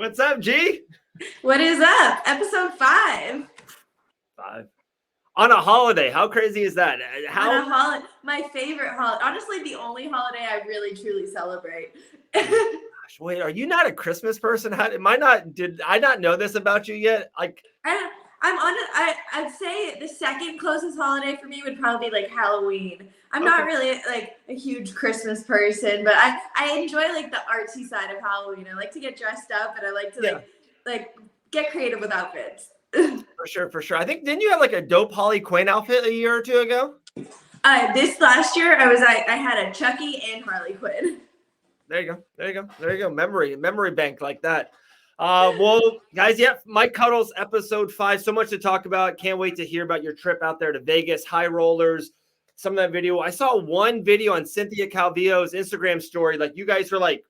What's up, G? What is up? Episode 5. 5. On a holiday. How crazy is that? On a holiday. My favorite holiday. Honestly, the only holiday I really, truly celebrate. Gosh, wait, are you not a Christmas person? Did I not know this about you yet? Like, I'd say the second closest holiday for me would probably be like Halloween. I'm not really like a huge Christmas person, but I enjoy like the artsy side of Halloween. I like to get dressed up and I like to like get creative with outfits. For sure. I think, didn't you have like a dope Harley Quinn outfit a year or two ago? This last year I had a Chucky and Harley Quinn. There you go. Memory bank like that. Well, guys, Mic Cuddles episode 5. So much to talk about. Can't wait to hear about your trip out there to Vegas, high rollers, some of that video. I saw one video on Cynthia Calvillo's Instagram story. Like, you guys were like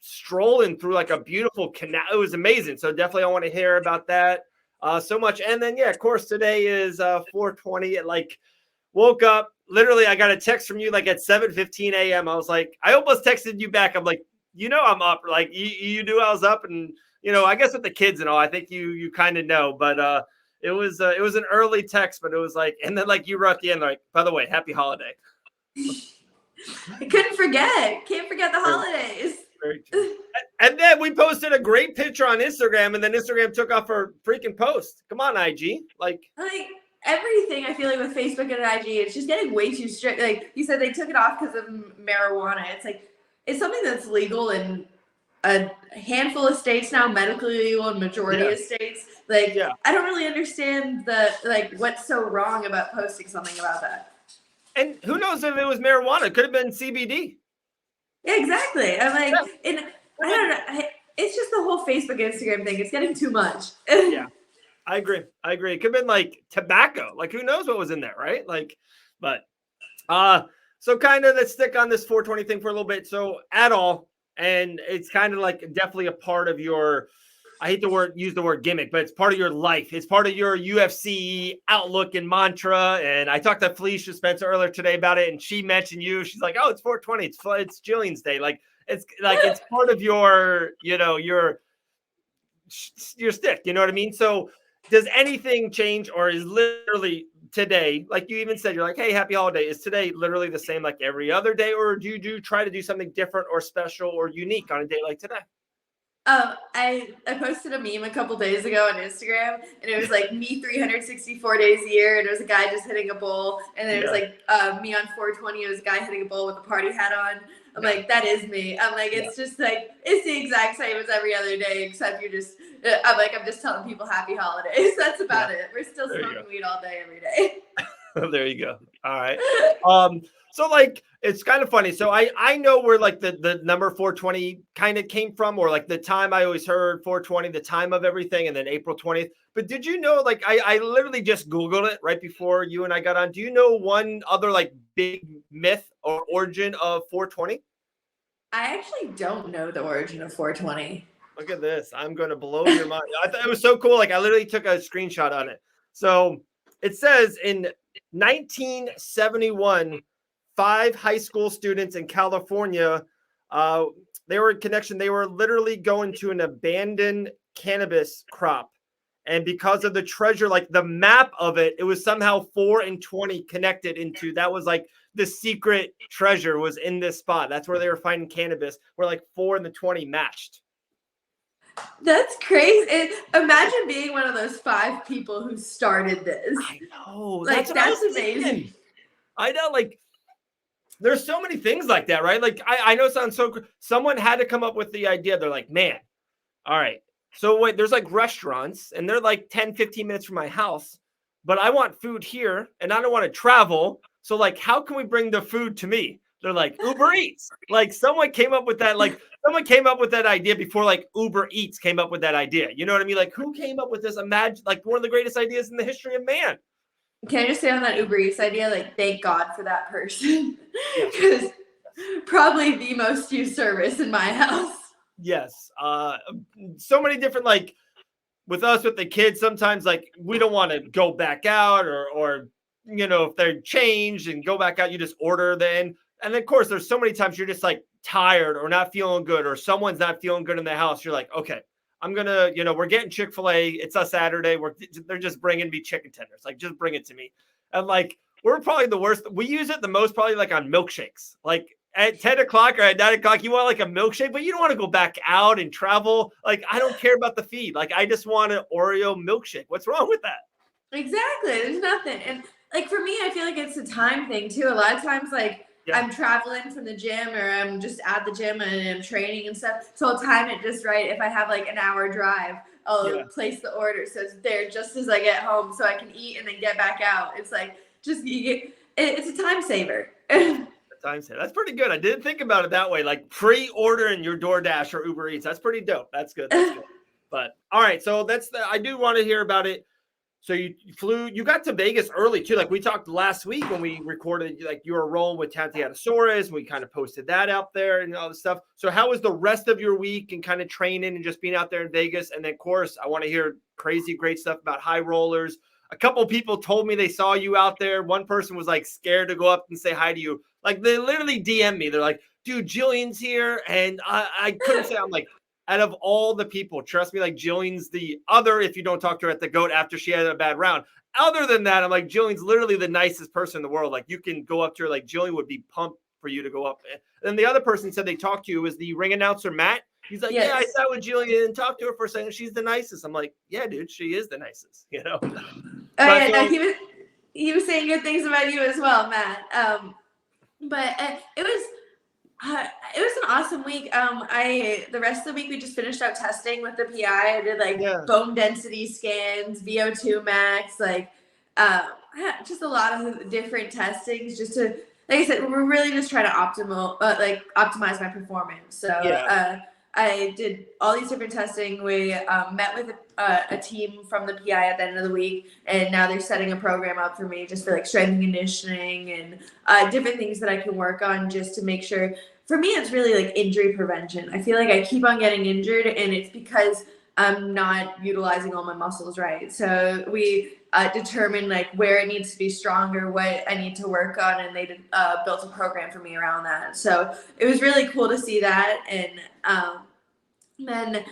strolling through like a beautiful canal. It was amazing. So definitely I want to hear about that. So much. And then, of course, today is 4:20. Like, woke up. Literally, I got a text from you like at 7:15 a.m. I was like, I almost texted you back. I'm like, I'm up. Like, you knew I was up. And, I guess with the kids and all, I think you kind of know. But it was an early text, but it was like, and then like you wrote at the end, like, by the way, happy holiday. I couldn't forget. Can't forget the holidays. And then we posted a great picture on Instagram, and then Instagram took off her freaking post. Come on, IG. Like everything, I feel like with Facebook and IG, it's just getting way too strict. Like you said, they took it off because of marijuana. It's like, it's something that's legal in a handful of states now, medically legal in majority of states. Like, I don't really understand what's so wrong about posting something about that. And who knows if it was marijuana? It could have been CBD. Yeah, exactly. I'm like, and I don't know. It's just the whole Facebook, Instagram thing. It's getting too much. Yeah, I agree. It could have been like tobacco. Like, who knows what was in there, right? Like, but so kind of let's stick on this 420 thing for a little bit. So at all, and it's kind of like definitely a part of your, I hate to use the word gimmick, but it's part of your life. It's part of your UFC outlook and mantra. And I talked to Felicia Spencer earlier today about it, and she mentioned you. She's like, "Oh, it's 420. It's Gillian's Day." Like it's part of your, your stick. You know what I mean? So does anything change, or is literally today, like you even said, you're like, "Hey, happy holiday." Is today literally the same like every other day, or do you try to do something different or special or unique on a day like today? I posted a meme a couple days ago on Instagram, and it was like me 364 days a year, and it was a guy just hitting a bowl, and then it was like me on 420, it was a guy hitting a bowl with a party hat on. I'm like, that is me. I'm like, it's just like, it's the exact same as every other day, except I'm just telling people happy holidays. That's about it. We're still smoking weed all day, every day. There you go. All right. So like, it's kind of funny. So I know where like the number 420 kind of came from, or like the time I always heard 420, the time of everything, and then April 20th. But did you know, like I literally just Googled it right before you and I got on. Do you know one other like big myth or origin of 420? I actually don't know the origin of 420. Look at this. I'm going to blow your mind. I thought it was so cool. Like I literally took a screenshot on it. So it says in 1971, 5 high school students in California, they were in connection. They were literally going to an abandoned cannabis crop. And because of the treasure, like the map of it, it was somehow 4 and 20 connected into, that was like the secret treasure was in this spot. That's where they were finding cannabis, where like 4 and the 20 matched. That's crazy. Imagine being one of those 5 people who started this. I know. Like, that's amazing. I know, like, there's so many things like that, right? Like, I know it sounds so, someone had to come up with the idea. They're like, man, all right. So wait, there's like restaurants, and they're like 10, 15 minutes from my house, but I want food here, and I don't want to travel. So like, how can we bring the food to me? They're like, Uber Eats. Like someone came up with that, idea before like Uber Eats came up with that idea. You know what I mean? Like, who came up with this? Imagine, like, one of the greatest ideas in the history of man. Can I just say on that Uber Eats idea, like, thank God for that person. Because probably the most used service in my house. Yes. So many different, like, with us, with the kids, sometimes, like, we don't want to go back out or, you know, if they're changed and go back out, you just order then. And then, of course, there's so many times you're just, like, tired or not feeling good, or someone's not feeling good in the house. You're like, okay, I'm gonna, we're getting Chick-fil-A. It's a Saturday. They're just bringing me chicken tenders. Like, just bring it to me. And like, we're probably the worst. We use it the most probably like on milkshakes. Like at 10 o'clock or at 9 o'clock, you want like a milkshake, but you don't want to go back out and travel. Like, I don't care about the feed. Like, I just want an Oreo milkshake. What's wrong with that? Exactly. There's nothing. And like for me, I feel like it's a time thing too. A lot of times, like I'm traveling from the gym or I'm just at the gym and I'm training and stuff. So I'll time it just right. If I have like an hour drive, I'll place the order so it's there just as I get home so I can eat and then get back out. It's like it's a time saver. Time saver. That's pretty good. I didn't think about it that way. Like pre-ordering your DoorDash or Uber Eats. That's pretty dope. That's good. That's good. But all right, so I do want to hear about it. So you got to Vegas early too. Like we talked last week when we recorded, like you were rolling with Tantiatosaurus. We kind of posted that out there and all this stuff. So how was the rest of your week and kind of training and just being out there in Vegas? And then of course, I want to hear crazy, great stuff about high rollers. A couple of people told me they saw you out there. One person was like scared to go up and say hi to you. Like they literally DM me. They're like, dude, Gillian's here. And I couldn't say, I'm like, out of all the people, trust me, like Gillian's the other, if you don't talk to her at the GOAT after she had a bad round. Other than that, I'm like, Gillian's literally the nicest person in the world. Like you can go up to her, like Gillian would be pumped for you to go up. And then the other person said they talked to you was the ring announcer, Matt. He's like, yeah, I sat with Gillian and talked to her for a second. She's the nicest. I'm like, yeah, dude, she is the nicest, He was saying good things about you as well, Matt. But it was an awesome week. The rest of the week we just finished out testing with the PI. I did bone density scans, VO2 max, just a lot of different testings just to, like I said, we're really just trying to optimize my performance. So I did all these different testing. We met with a team from the PI at the end of the week, and now they're setting a program up for me just for like strength and conditioning and different things that I can work on just to make sure. For me, it's really like injury prevention. I feel like I keep on getting injured, and it's because I'm not utilizing all my muscles right. So we determined like where it needs to be stronger, what I need to work on, and they built a program for me around that. So it was really cool to see that. And then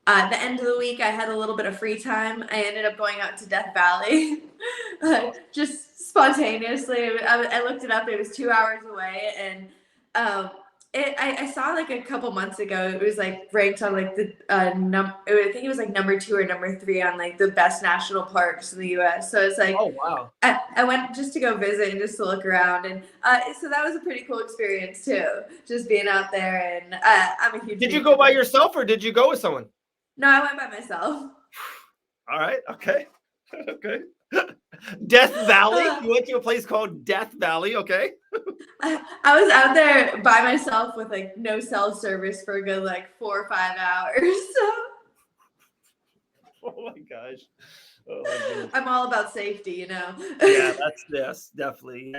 at the end of the week, I had a little bit of free time. I ended up going out to Death Valley just spontaneously. I looked it up. It was 2 hours away, and I saw like a couple months ago, it was like ranked on like the I think it was like number 2 or number 3 on like the best national parks in the US. So it's like, oh wow, I went just to go visit and just to look around, and so that was a pretty cool experience too, just being out there. And I'm a huge. Did you go by yourself or did you go with someone? No, I went by myself. All right. Okay. Okay. Death Valley. You went to a place called Death Valley. Okay. I was out there by myself with like no cell service for a good like 4 or 5 hours. Oh my gosh. Oh my I'm all about safety, Yeah, that's definitely.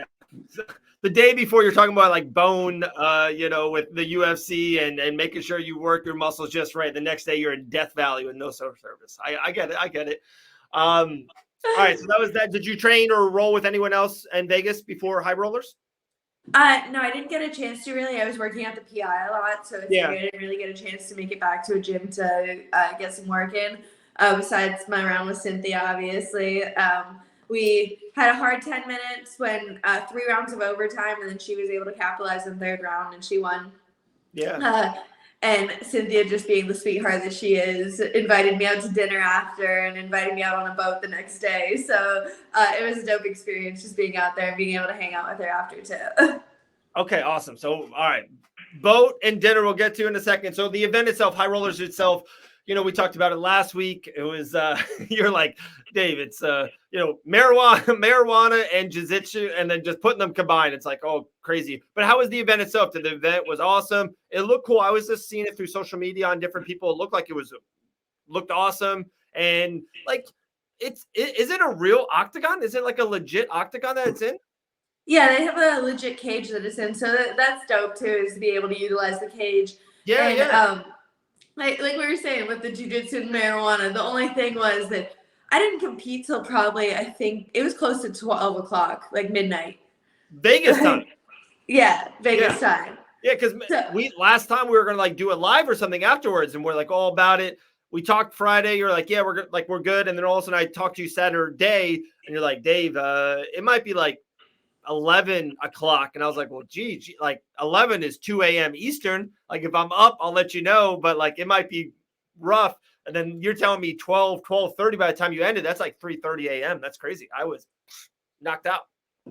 The day before you're talking about like bone, with the UFC and making sure you work your muscles just right. The next day you're in Death Valley with no cell service. I get it. All right, so that was that. Did you train or roll with anyone else in Vegas before high rollers? No, I didn't get a chance to really. I was working at the PI a lot, so I didn't really get a chance to make it back to a gym to get some work in. Besides my round with Cynthia, obviously. We had a hard 10 minutes when 3 rounds of overtime, and then she was able to capitalize in the 3rd round, and she won. Yeah. And Cynthia, just being the sweetheart that she is, invited me out to dinner after and invited me out on a boat the next day. So it was a dope experience just being out there and being able to hang out with her after too. Okay, awesome. So, all right, boat and dinner we'll get to in a second. So the event itself, high rollers itself, we talked about it last week. It was, you're like, Dave, it's, marijuana and jiu-jitsu, and then just putting them combined. It's like, oh, crazy. But how was the event itself? The event was awesome. It looked cool. I was just seeing it through social media on different people. It looked like looked awesome. And like, is it a real octagon? Is it like a legit octagon that it's in? Yeah, they have a legit cage that it's in. So that's dope too, is to be able to utilize the cage. Yeah. Like we were saying with the jiu-jitsu and marijuana, the only thing was that I didn't compete till probably, I think it was close to 12 o'clock, like midnight. Vegas time. Yeah, Vegas time. Yeah, because last time we were going to like do it live or something afterwards, and we're like all about it. we talked Friday. You're like, yeah, we're good. And then all of a sudden I talked to you Saturday and you're like, Dave, it might be like 11 o'clock. And I was like, well, gee, like 11 is 2 a.m. Eastern. Like if I'm up, I'll let you know, but like it might be rough. And then you're telling me 12:30 by the time you ended. That's like 3:30 a.m. That's crazy. I was knocked out.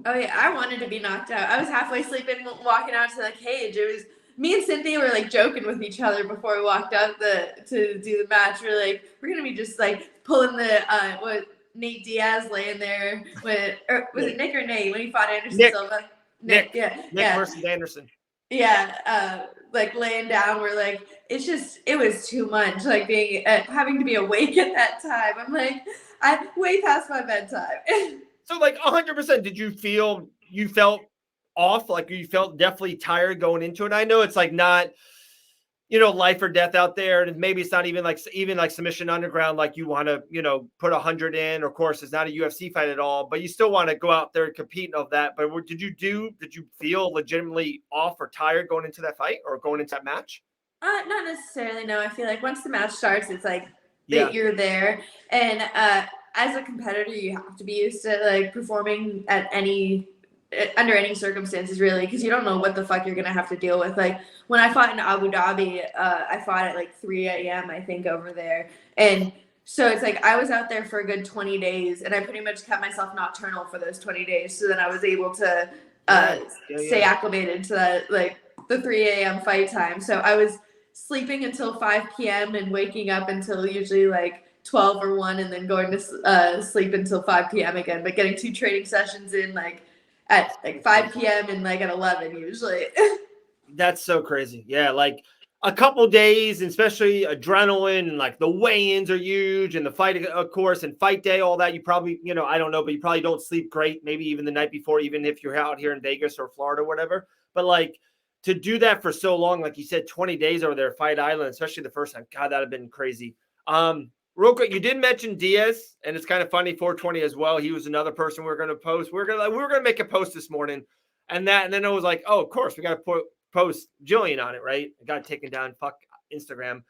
Oh yeah, I wanted to be knocked out. I was halfway sleeping, walking out to the cage. It was me and Cynthia were like joking with each other before we walked out to do the match. We're like, we're gonna be just like pulling the what Nate Diaz laying there with, or was it Nick or Nate when he fought Anderson Silva? Nick versus Anderson. Yeah, like laying down. We're like, it was too much. Like being having to be awake at that time. I'm like, I'm way past my bedtime. So like 100%, did you felt off? Like you felt definitely tired going into it? I know it's like not, life or death out there. And maybe it's not even like Submission Underground. Like you want to, put 100 in, of course it's not a UFC fight at all, but you still want to go out there and compete and all that. But did you feel legitimately off or tired going into that fight or going into that match? Not necessarily. No, I feel like once the match starts, it's like you're there. And, as a competitor, you have to be used to like performing at under any circumstances, really, because you don't know what the fuck you're gonna have to deal with. Like when I fought in Abu Dhabi, I fought at like 3 a.m. I think over there, and so it's like I was out there for a good 20 days, and I pretty much kept myself nocturnal for those 20 days, so then I was able to stay acclimated to that, like the 3 a.m. fight time. So I was sleeping until 5 p.m. and waking up until usually like 12 or 1 and then going to sleep until 5 p.m. again, but getting 2 training sessions in like at like 5 p.m. and like at 11 usually. That's so crazy. Yeah, like a couple days, especially adrenaline and like the weigh-ins are huge and the fight, of course, and fight day, all that. You probably, I don't know, but you probably don't sleep great, maybe even the night before, even if you're out here in Vegas or Florida or whatever. But like to do that for so long, like you said, 20 days over there, Fight Island, especially the first time, God, that'd have been crazy. Real quick, you did mention Diaz, and it's kind of funny, 420 as well. He was another person we were going to post. We were going to make a post this morning, and then it was like, oh, of course, we got to post Gillian on it, right? I got it taken down. Fuck Instagram.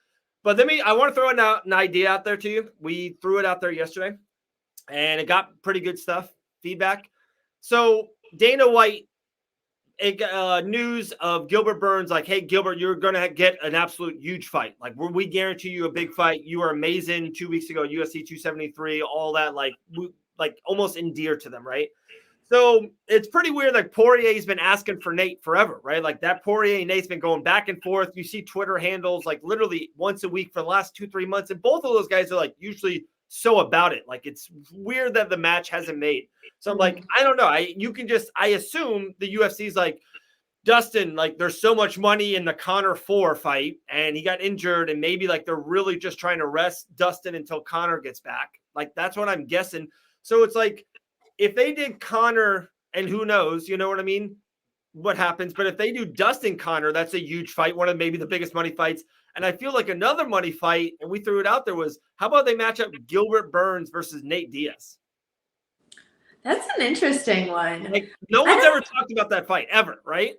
But I want to throw an idea out there to you. We threw it out there yesterday, and it got pretty good feedback. So Dana White, news of Gilbert Burns, like, hey, Gilbert, you're going to get an absolute huge fight. Like, we guarantee you a big fight. You were amazing 2 weeks ago, UFC 273, all that, like almost endeared to them, right? So it's pretty weird. Like Poirier's been asking for Nate forever, right? Like that Poirier and Nate's been going back and forth. You see Twitter handles like literally once a week for the last 2-3 months. And both of those guys are like usually so about it. Like it's weird that the match hasn't made. So I'm like, I don't know. I assume the UFC's like, Dustin, like there's so much money in the Conor 4 fight and he got injured and maybe like they're really just trying to rest Dustin until Conor gets back. Like that's what I'm guessing. So it's like, if they did Conor and who knows, you know what I mean? What happens? But if they do Dustin Conor, that's a huge fight. One of maybe the biggest money fights. And I feel like another money fight, and we threw it out there, was how about they match up Gilbert Burns versus Nate Diaz? That's an interesting one. Like no one's ever talked about that fight ever, right?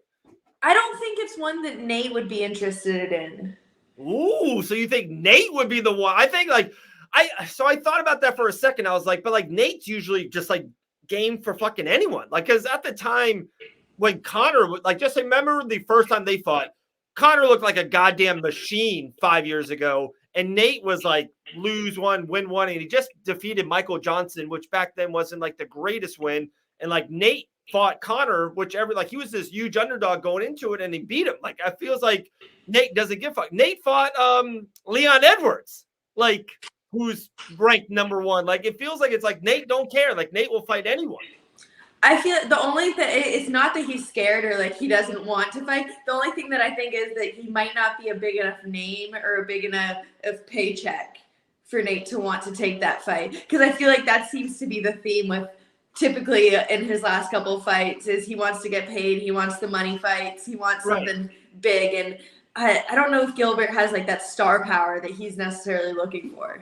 I don't think it's one that Nate would be interested in. Ooh, so you think Nate would be the one? I think like I thought about that for a second. I was like, but like Nate's usually just like game for fucking anyone. Like, because at the time when Conor, like, just remember the first time they fought, Conor looked like a goddamn machine 5 years ago, and Nate was like lose one, win one, and he just defeated Michael Johnson, which back then wasn't like the greatest win. And like Nate fought Conor, he was this huge underdog going into it, and he beat him. Like, it feels like Nate doesn't give a fuck. Nate fought Leon Edwards, like, who's ranked number 1. Like, it feels like it's like Nate don't care. Like, Nate will fight anyone. I feel the only thing, it's not that he's scared or like he doesn't want to fight. The only thing that I think is that he might not be a big enough name or a big enough of paycheck for Nate to want to take that fight. Because I feel like that seems to be the theme with typically in his last couple of fights is he wants to get paid. He wants the money fights. He wants something big. And I don't know if Gilbert has like that star power that he's necessarily looking for.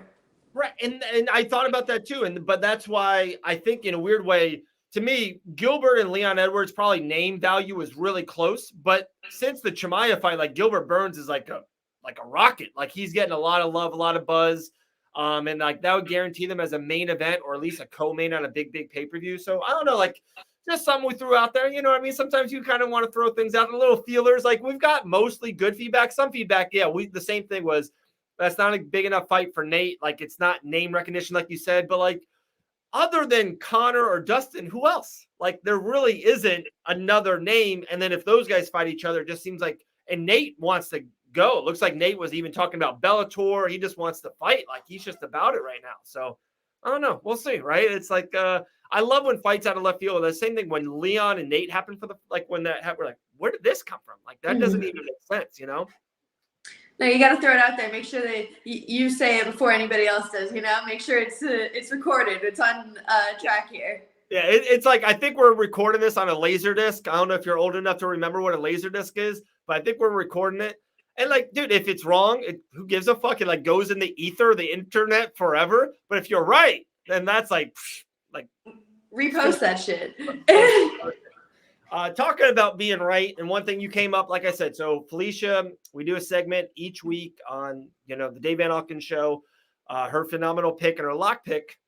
Right. And I thought about that too. But that's why I think in a weird way, to me, Gilbert and Leon Edwards probably name value is really close. But since the Chimaev fight, like Gilbert Burns is like like a rocket. Like he's getting a lot of love, a lot of buzz. And like that would guarantee them as a main event or at least a co-main on a big pay-per-view. So I don't know, like just something we threw out there. You know what I mean? Sometimes you kind of want to throw things out, a little feelers. Like we've got mostly good feedback. Some feedback, yeah, the same thing was that's not a big enough fight for Nate. Like it's not name recognition, like you said, but like other than Connor or Dustin, who else? Like there really isn't another name. And then if those guys fight each other, it just seems like, and Nate wants to go. It looks like Nate was even talking about Bellator. He just wants to fight. Like he's just about it right now. So I don't know. We'll see, right? It's like I love when fights out of left field. The same thing when Leon and Nate happened for the like when that happened, we're like, where did this come from? Like that doesn't even make sense, you know? No, you got to throw it out there. Make sure that you say it before anybody else does. You know, make sure it's recorded. It's on track here. Yeah, it's like I think we're recording this on a laser disc. I don't know if you're old enough to remember what a laser disc is, but I think we're recording it. And like, dude, if it's wrong, who gives a fuck? It like goes in the ether, the internet forever. But if you're right, then that's like repost that shit. Talking about being right, and one thing you came up, like I said, so Felicia, we do a segment each week on, the Dave Van Auken show, her phenomenal pick and her lock pick,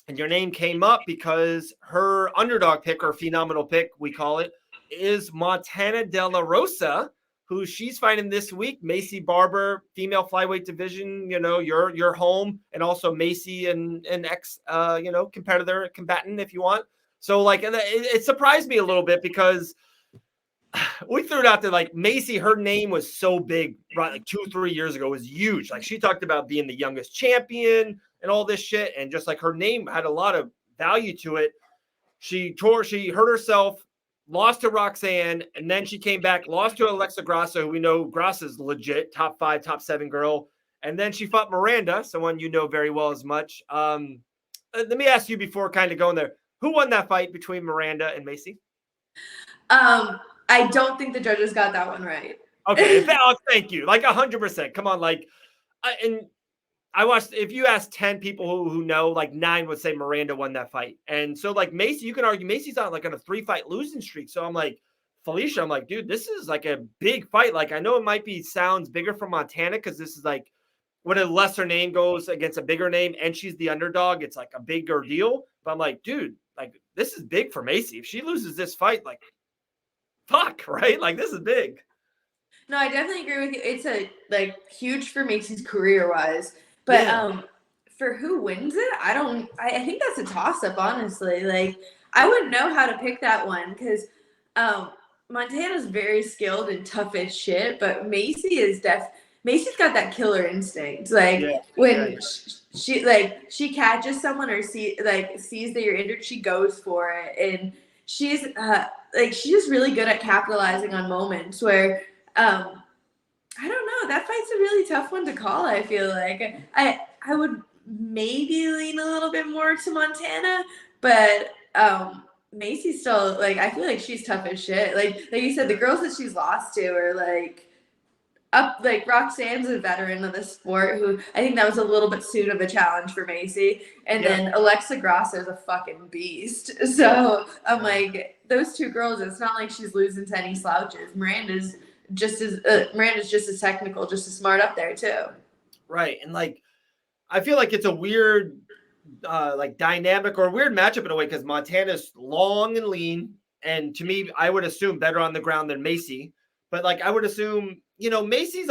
and your name came up because her underdog pick or phenomenal pick, we call it, is Montana De La Rosa, who she's fighting this week. Macey Barber, female flyweight division, your home, and also Macey and ex, competitor, combatant, if you want. So, like, it surprised me a little bit because we threw it out there, like, Macey, her name was so big, right, like 2-3 years ago, it was huge. Like, she talked about being the youngest champion and all this shit, and just, like, her name had a lot of value to it. She hurt herself, lost to Roxanne, and then she came back, lost to Alexa Grasso, who we know Grasso's legit, top 5, top 7 girl, and then she fought Miranda, someone you know very well as much. Let me ask you before kind of going there, who won that fight between Miranda and Macey? I don't think the judges got that one right. Okay, thank you. Like 100%. Come on, like, I watched. If you ask 10 people who know, like 9 would say Miranda won that fight. And so, like Macey, you can argue Macey's on like on a 3-fight losing streak. So I'm like, Felicia, I'm like, dude, this is like a big fight. Like I know it sounds bigger for Montana because this is like when a lesser name goes against a bigger name and she's the underdog, it's like a bigger deal. But I'm like, dude, like this is big for Macey. If she loses this fight, like fuck, right? Like this is big. No, I definitely agree with you. It's a huge for Macey's career wise. But for who wins it, I think that's a toss up, honestly. Like I wouldn't know how to pick that one because Montana's very skilled and tough as shit, but Macey's got that killer instinct. Like when she catches someone or sees that you're injured, she goes for it, and she's just really good at capitalizing on moments where I don't know, that fight's a really tough one to call. I feel like I would maybe lean a little bit more to Montana, but Macey's still I feel like she's tough as shit. Like you said, the girls that she's lost to are Roxanne's a veteran of the sport who I think that was a little bit soon of a challenge for Macey. And then Alexa Grasso is a fucking beast. So I'm like, those two girls, it's not like she's losing to any slouches. Miranda's just as technical, just as smart up there too. Right. And I feel like it's a weird dynamic or a weird matchup in a way because Montana's long and lean. And to me, I would assume better on the ground than Macey. But I would assume, Macey's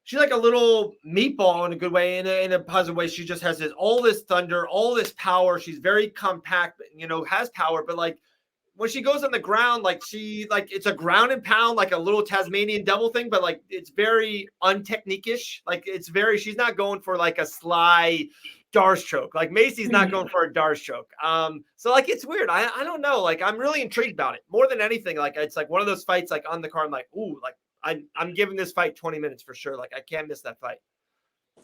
she's like a little meatball in a good way, in a positive way. She just has all this thunder, all this power. She's very compact, has power. But when she goes on the ground, it's a ground and pound, like a little Tasmanian devil thing. But it's very untechnique-ish. She's not going for a sly Darce choke. Macey's not going for a Darce choke. So it's weird. I don't know. I'm really intrigued about it more than anything. It's one of those fights on the card. I'm like, ooh, I'm giving this fight 20 minutes for sure. I can't miss that fight.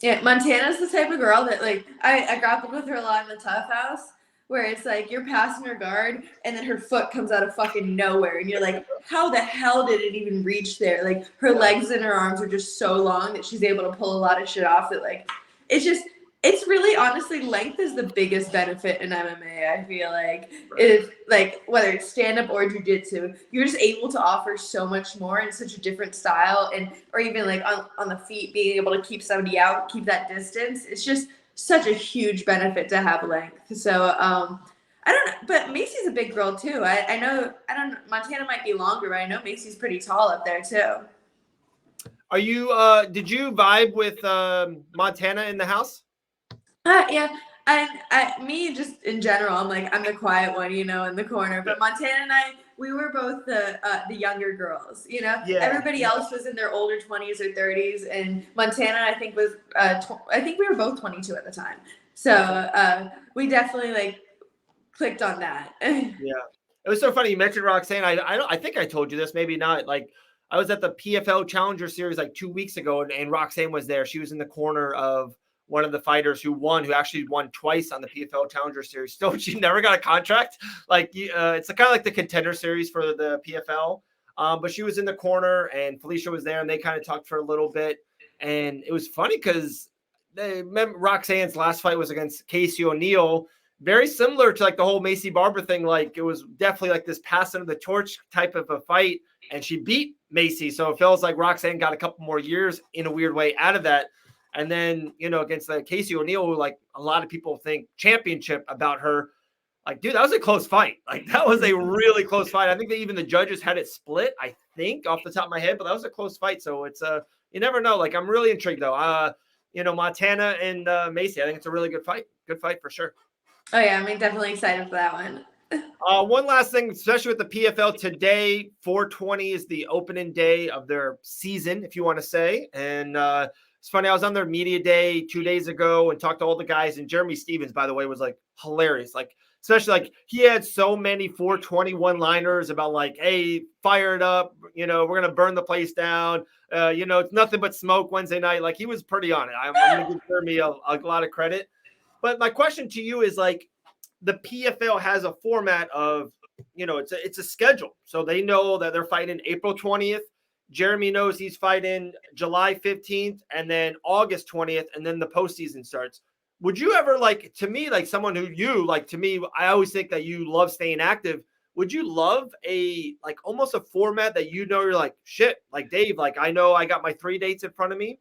Yeah, Montana's the type of girl that I grappled with her a lot in the Tough House, where it's you're passing her guard and then her foot comes out of fucking nowhere and you're like, how the hell did it even reach there? Her legs and her arms are just so long that she's able to pull a lot of shit off that it's just It's really honestly length is the biggest benefit in MMA. I feel like Right. it's like whether it's stand up or jiu-jitsu, you're just able to offer so much more in such a different style, and or even like on the feet, being able to keep somebody out, keep that distance. It's just such a huge benefit to have length. So I don't know, but Macey's a big girl too. I know I don't know, Montana might be longer, but I know Macey's pretty tall up there too. Are you did you vibe with Montana in the house? Yeah, me just in general, I'm the quiet one, in the corner. But Montana and I, we were both the younger girls. Yeah. Everybody else was in their older 20s or 30s, and Montana, I think was I think we were both 22 at the time. So we definitely like clicked on that. Yeah. It was so funny. You mentioned Roxanne. I think I told you this, maybe not. Like I was at the PFL Challenger Series like 2 weeks ago, and Roxanne was there. She was in the corner of one of the fighters who actually won twice on the PFL Challenger Series. Still, she never got a contract. Like it's kind of like the Contender Series for the PFL. But she was in the corner, and Felicia was there, and they kind of talked for a little bit. And it was funny because Roxanne's last fight was against Casey O'Neill, very similar to like the whole Macey Barber thing. Like it was definitely like this passing of the torch type of a fight, and she beat Macey. So it feels like Roxanne got a couple more years in a weird way out of that. And then, against the Casey O'Neill, who like a lot of people think championship about her. Like, dude, that was a close fight. Like that was a really close fight. I think that even the judges had it split, I think, off the top of my head, but that was a close fight. So it's you never know. Like I'm really intrigued though. Montana and Macey, I think it's a really good fight. Good fight for sure. Oh yeah, I'm definitely excited for that one. One last thing, especially with the PFL today, 420 is the opening day of their season, if you want to say. And it's funny, I was on their media day 2 days ago and talked to all the guys. And Jeremy Stevens, by the way, was like hilarious. Like, especially like he had so many 421 liners about like, hey, fire it up. We're going to burn the place down. It's nothing but smoke Wednesday night. Like he was pretty on it. I'm going to give Jeremy a lot of credit. But my question to you is like, the PFL has a format of, it's a schedule. So they know that they're fighting April 20th. Jeremy knows he's fighting July 15th and then August 20th. And then the postseason starts. Would you ever like, to me, like someone who to me, I always think that you love staying active. Would you love like almost a format that, you're like, shit, like Dave, like I know I got my 3 dates in front of me.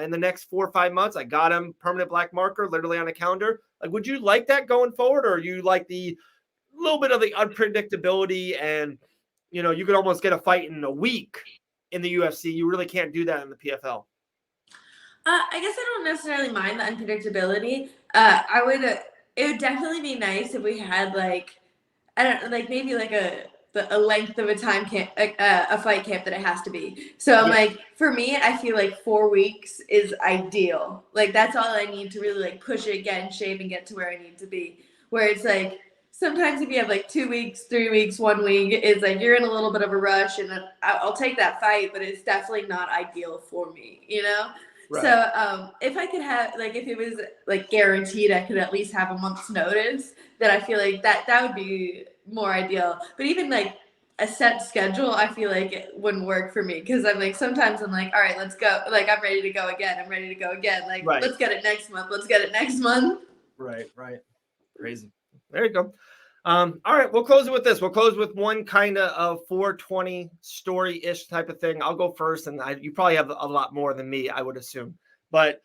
In the next 4 or 5 months, I got him permanent black marker literally on a calendar. Like, would you like that going forward? Or you like the little bit of the unpredictability and, you could almost get a fight in a week in the UFC. You really can't do that in the PFL. I guess I don't necessarily mind the unpredictability. It would definitely be nice if we had like, I don't like maybe like a length of a time camp, a fight camp that it has to be. So I'm like, for me, I feel like 4 weeks is ideal. Like that's all I need to really like push it, get in shape, and get to where I need to be. Where it's like sometimes if you have like 2 weeks, 3 weeks, 1 week, it's like you're in a little bit of a rush, and I'll take that fight, but it's definitely not ideal for me, Right. So if I could have like if it was like guaranteed, I could at least have a month's notice. Then I feel like that would be more ideal. But even like a set schedule, I feel like it wouldn't work for me because I'm like sometimes I'm like, all right, let's go. Like I'm ready to go again. Like Let's get it next month. Right. Crazy. There you go. All right, we'll close it with this. We'll close with one kind of 420 story-ish type of thing. I'll go first, and you probably have a lot more than me, I would assume. But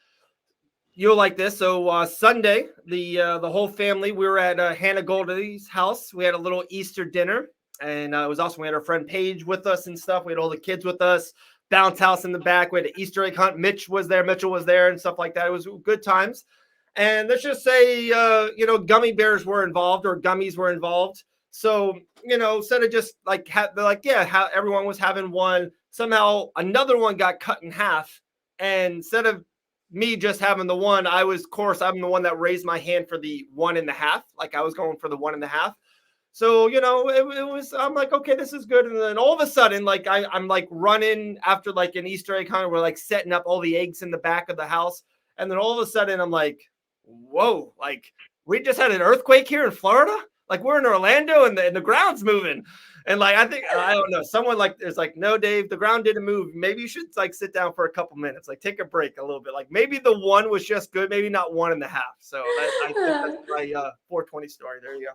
you'll like this. So Sunday, the whole family, we were at Hannah Goldie's house. We had a little Easter dinner, and it was awesome. We had our friend Paige with us and stuff. We had all the kids with us. Bounce house in the back. We had an Easter egg hunt. Mitchell was there, and stuff like that. It was good times. And let's just say, gummy bears were involved or gummies were involved. So, instead of just like, how everyone was having one, somehow another one got cut in half. And instead of me just having the one, I'm the one that raised my hand for the 1.5. Like I was going for the 1.5. So, it was, I'm like, okay, this is good. And then all of a sudden, like I'm like running after like an Easter egg hunt. We're like setting up all the eggs in the back of the house. And then all of a sudden I'm like, whoa, like we just had an earthquake here in Florida. Like we're in Orlando and the ground's moving. And like, I think, I don't know, someone like, is like, no, Dave, the ground didn't move. Maybe you should like sit down for a couple minutes, like take a break a little bit. Like maybe the one was just good, maybe not 1.5. So I think that's my 420 story. There you go.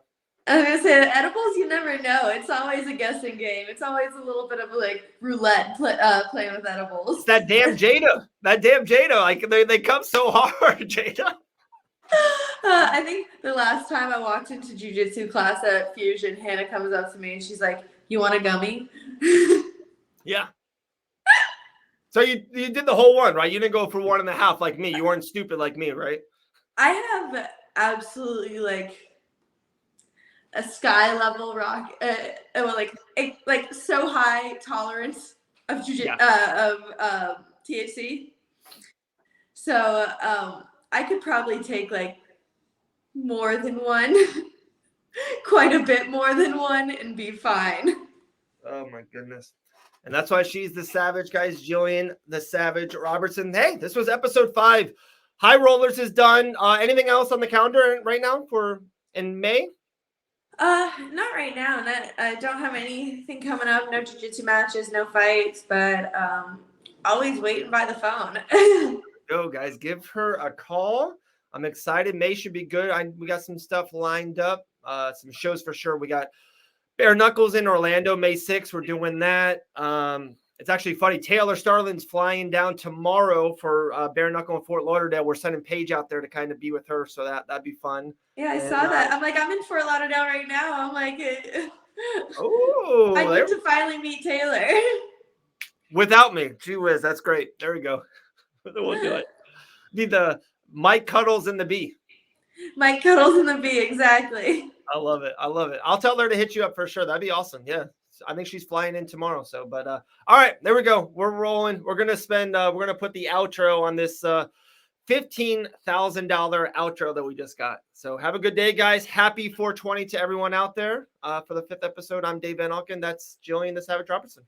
I was gonna say the edibles, you never know. It's always a guessing game. It's always a little bit of like roulette playing with edibles. It's that damn Jada. Like they come so hard, Jada. I think the last time I walked into jiu-jitsu class at Fusion, Hannah comes up to me and she's like, "You want a gummy?" Yeah. So you did the whole one, right? You didn't go for 1.5 like me. You weren't stupid like me, right? I have absolutely like a sky level rock, like so high tolerance of THC. So I could probably take like more than one, quite a bit more than one, and be fine. Oh my goodness. And that's why she's the savage, guys. Gillian, the savage Robertson. Hey, this was episode 5. High Rollers is done. Anything else on the calendar right now for in May? Not right now. I don't have anything coming up. No jiu-jitsu matches, no fights, but always waiting by the phone. Go, guys. Give her a call. I'm excited. May should be good. We got some stuff lined up. Some shows for sure. We got Bare Knuckles in Orlando, May 6th. We're doing that. It's actually funny. Taylor Starlin's flying down tomorrow for Bare Knuckle in Fort Lauderdale. We're sending Paige out there to kind of be with her, so that'd be fun. Yeah, I saw that. I'm like, I'm in Fort Lauderdale right now. I'm like, oh, I need to finally meet Taylor. Without me. Gee whiz, that's great. There we go. We'll do it. Be the Mic Cuddles and the B. Mic Cuddles and the B, exactly. I love it. I'll tell her to hit you up for sure. That'd be awesome. Yeah. I think she's flying in tomorrow. So, but all right, there we go. We're rolling. We're gonna put the outro on this $15,000 outro that we just got. So have a good day, guys. Happy 420 to everyone out there. For the 5th episode, I'm Dave Van Auken. That's Gillian the Savage Robertson.